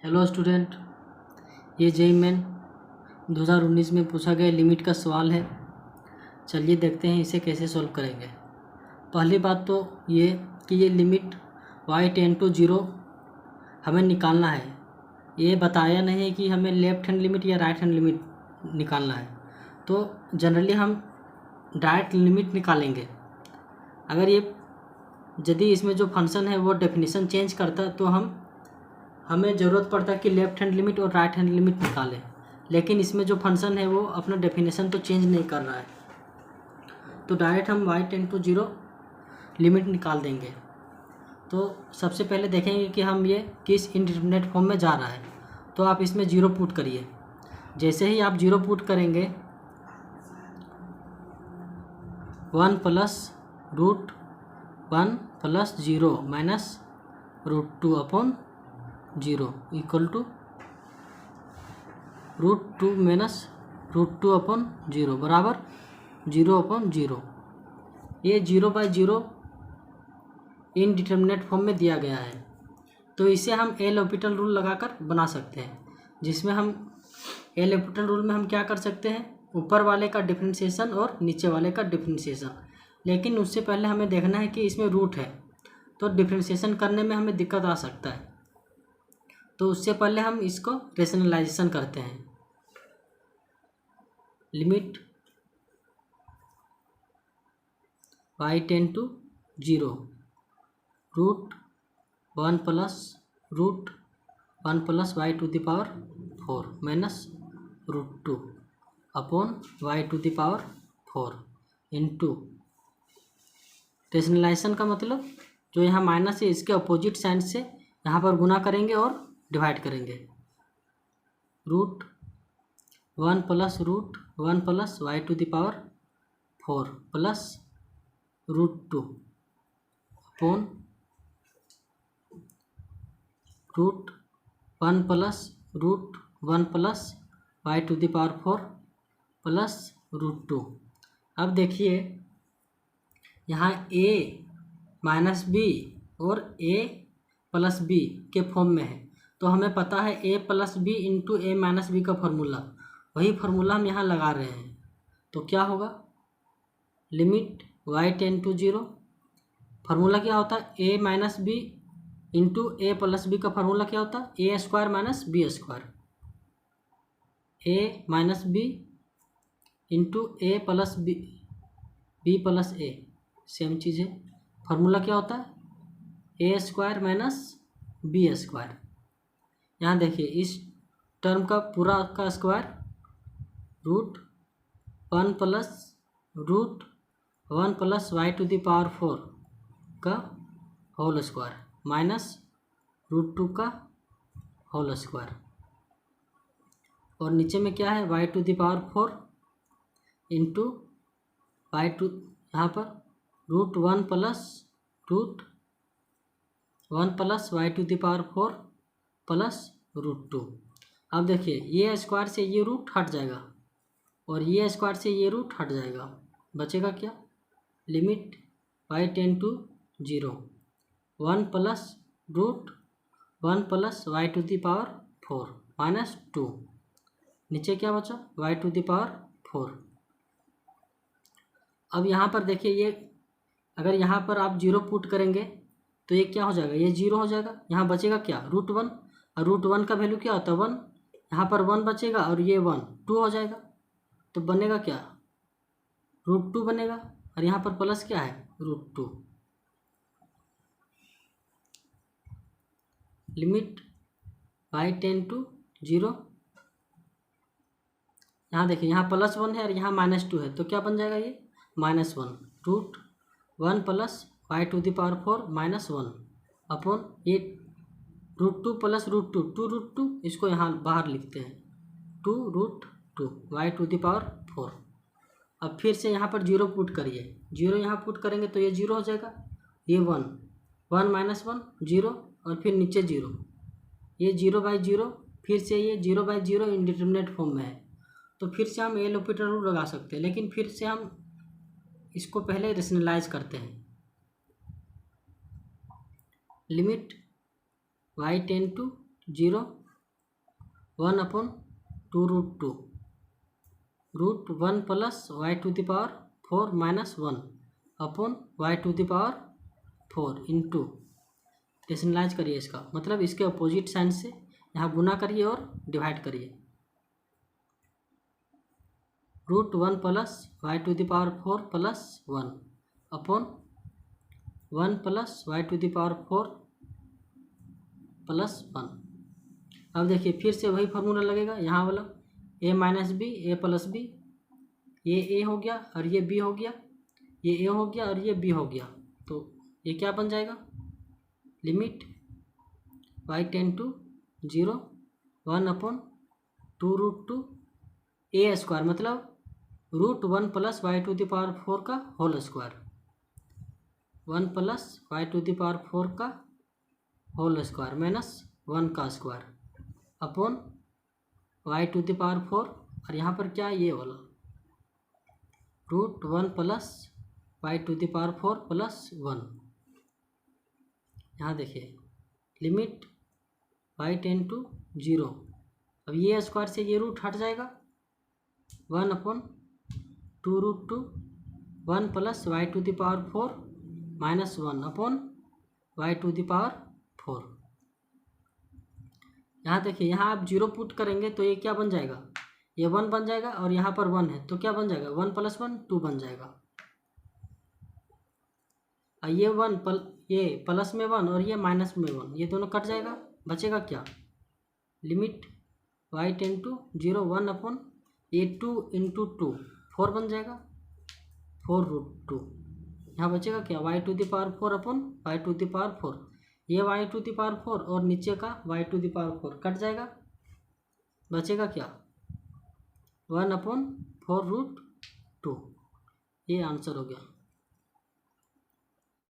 Hello student, ये JEE main 2019 में पूछा गया लिमिट का सवाल है। चलिए देखते हैं इसे कैसे सॉल्व करेंगे। पहली बात तो ये कि ये लिमिट y टेंड टू 0 हमें निकालना है। ये बताया नहीं है कि हमें लेफ़्ट हैंड लिमिट या राइट हैंड लिमिट निकालना है। तो जनरली हम डायरेक्ट लिमिट निकालेंगे। अगर यदि इसमें जो फंक्शन है वो डेफिनेशन चेंज करता तो हमें ज़रूरत पड़ता है कि लेफ़्ट हैंड लिमिट और राइट हैंड लिमिट निकालें, लेकिन इसमें जो फंक्शन है वो अपना डेफिनेशन तो चेंज नहीं कर रहा है, तो डायरेक्ट हम y टेंड टू 0 लिमिट निकाल देंगे। तो सबसे पहले देखेंगे कि हम ये किस इंडिटरमिनेट फॉर्म में जा रहा है। तो आप इसमें 0 पुट करिए। जैसे ही आप 0 पुट करेंगे 1 plus root 1 plus 0 minus root 2 upon 0 equal to root 2 minus root 2 upon 0 बराबर 0 अपॉन 0। ये 0/0 इनडिटरमिनेट फॉर्म में दिया गया है, तो इसे हम एल हॉस्पिटल रूल लगाकर बना सकते हैं, जिसमें हम एल हॉस्पिटल रूल में हम क्या कर सकते हैं, ऊपर वाले का डिफरेंशिएशन और नीचे वाले का डिफरेंशिएशन। लेकिन उससे पहले हमें देखना है कि इसमें रूट है, तो डिफरेंशिएशन करने में हमें दिक्कत आ सकता है। तो उससे पहले हम इसको रेशनलाइजेशन करते हैं। Limit y tend to 0 root 1 plus y to the power 4 minus root 2 upon y to the power 4 into rationalisation का मतलब जो यहाँ माइनस है इसके अपोजिट साइड से यहाँ पर गुना करेंगे और डिवाइड करेंगे। Root 1 plus y to the power 4 plus root 2 upon root 1 plus y to the power 4 plus root 2। अब देखिए यहाँ a माइनस बी और a प्लस बी के फॉर्म में है, तो हमें पता है a plus b into a minus b का फार्मूला, वही फार्मूला हम यहाँ लगा रहे हैं। तो क्या होगा, limit y tend to 0, formula क्या होता है a minus b into a plus b का फार्मूला क्या होता है a square minus b square, a minus b into a plus b plus a same चीज़ है। फार्मूला क्या होता है a square minus b square. यहाँ देखिए इस टर्म का पूरा का square root 1 plus y to the power 4 का होल स्क्वायर माइनस रूट 2 का होल स्क्वायर, और नीचे में क्या है y to the power 4 into y to यहाँ पर root 1 plus y to the power 4 plus root 2। अब देखिए ये स्क्वायर से ये रूट हट जाएगा और ये स्क्वायर से ये रूट हट जाएगा, बचेगा क्या, limit y tend to 0 1 plus y to the power 4 minus 2, नीचे क्या बचा y टू द पावर 4। अब यहाँ पर देखिए ये अगर यहाँ पर आप 0 पुट करेंगे तो ये क्या हो जाएगा, ये 0 हो जाएगा। यहाँ बचेगा क्या रूट 1, और रूट 1 का वैल्यू क्या होता है 1, यहाँ पर 1 बचेगा और ये 1 2 हो जाएगा, तो बनेगा क्या रूट 2 बनेगा, और यहाँ पर प्लस क्या है root 2। Limit y tend to 0, यहाँ देखिए यहाँ प्लस 1 है और यहाँ माइनस 2 है, तो क्या बन जाएगा ये -1 root 1 plus y to the power 4 minus 1 upon ये रूट 2 प्लस रूट 2 2 रूट 2, इसको यहाँ बाहर लिखते हैं 2 root 2 y to the power 4। अब फिर से यहाँ पर 0 पुट करिए, 0 यहाँ पुट करेंगे तो ये 0 हो जाएगा, ये 1 माइनस 1 0 और फिर नीचे 0, ये 0/0, फिर से ये 0/0 इनडिटरमिनेट फॉर्म में है। तो फिर से हम एल हॉस्पिटल रूल लगा सकते हैं, लेकिन फिर से हम इसको पहले रेशनलाइज करते हैं। Limit y tend to 0 1/2√2 root 1 plus y to the power 4 minus 1 upon y to the power 4 into, rationalise करिए इसका, मतलब इसके अपोजिट साइन से यहाँ गुना करिए और डिवाइड करिए। Root 1 plus y to the power 4 plus 1 upon 1 plus y to the power 4 plus 1। अब देखिए फिर से वही फार्मूला लगेगा, यहाँ वाला a minus b a plus b, ये a हो गया और ये b हो गया, ये a हो गया और ये b हो गया, तो ये क्या बन जाएगा, limit y tend to 0 1/2√2 a square, मतलब root 1 plus y to the power 4 का whole square, 1 plus y to the power 4 का होल स्क्वायर माइनस 1 का square upon y to the power 4, और यहाँ पर क्या है ये वाला root 1 plus y to the power 4 plus 1। यहाँ देखिए लिमिट y टेंड टू 0, अब ये स्क्वायर से ये रूट हट जाएगा, 1/2√2 1 plus y to the power 4 minus 1 upon y to the power 4। यहाँ देखिए यहाँ आप 0 पुट करेंगे तो ये क्या बन जाएगा, ये 1 बन जाएगा और यहाँ पर 1 है तो क्या बन जाएगा, 1 + 1 2 बन जाएगा। और ये प्लस में 1 और ये माइनस में 1, ये दोनों कट जाएगा, बचेगा क्या, लिमिट y टेंड टू 0 1 ये 2 इंटू 2 4 बन जाएगा, 4√2। यहाँ बचेगा क्या, y to the power 4 upon y to the power 4, ये y टू द पावर 4 और नीचे का y to the power 4 cut जाएगा, बचेगा क्या, 1/4√2। ये आंसर हो गया।